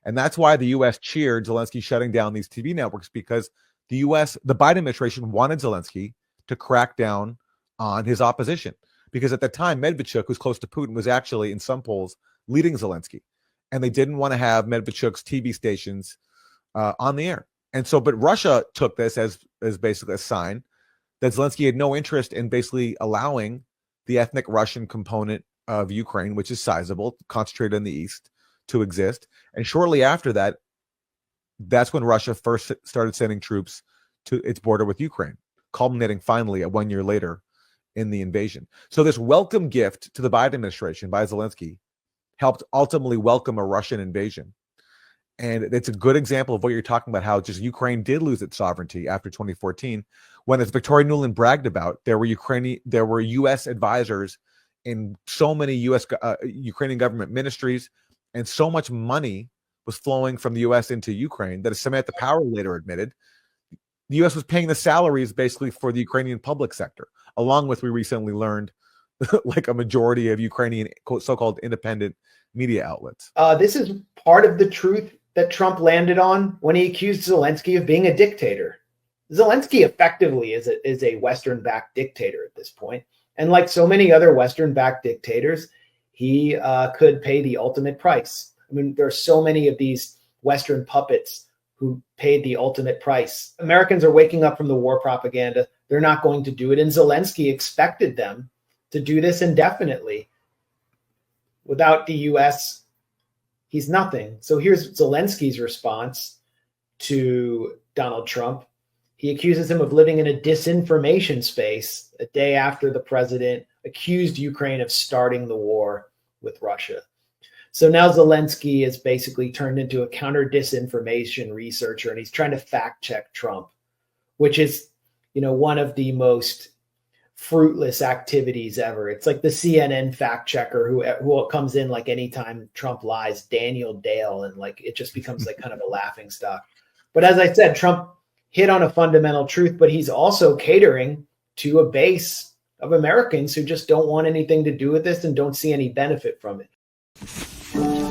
And that's why the U.S. cheered Zelensky shutting down these TV networks, because the Biden administration wanted Zelensky to crack down on his opposition. Because at the time, Medvedchuk, who's close to Putin, was actually, in some polls, leading Zelensky. And they didn't want to have Medvedchuk's TV stations on the air. And so, but Russia took this as basically a sign that Zelensky had no interest in basically allowing the ethnic Russian component of Ukraine, which is sizable, concentrated in the east, to exist. And shortly after that, that's when Russia first started sending troops to its border with Ukraine, culminating finally 1 year later in the invasion. So this welcome gift to the Biden administration by Zelensky helped ultimately welcome a Russian invasion. And it's a good example of what you're talking about, how just Ukraine did lose its sovereignty after 2014, when, as Victoria Nuland bragged about, there were U.S. advisors in so many Ukrainian government ministries, and so much money was flowing from the U.S. into Ukraine that, as Samantha Power later admitted, the U.S. was paying the salaries basically for the Ukrainian public sector, along with, we recently learned, like a majority of Ukrainian so-called independent media outlets. This is part of the truth that Trump landed on when he accused Zelensky of being a dictator. Zelensky effectively is a Western-backed dictator at this point. And like so many other Western-backed dictators, he could pay the ultimate price. I mean, there are so many of these Western puppets who paid the ultimate price. Americans are waking up from the war propaganda. They're not going to do it. And Zelensky expected them to do this indefinitely. Without the U.S., he's nothing. So here's Zelensky's response to Donald Trump. He accuses him of living in a disinformation space a day after the president accused Ukraine of starting the war with Russia. So now Zelensky is basically turned into a counter-disinformation researcher, and he's trying to fact-check Trump, which is, one of the most fruitless activities ever. It's like the CNN fact-checker who comes in like anytime Trump lies, Daniel Dale, and like it just becomes like kind of a laughing stock. But as I said, Trump hit on a fundamental truth, but he's also catering to a base of Americans who just don't want anything to do with this and don't see any benefit from it.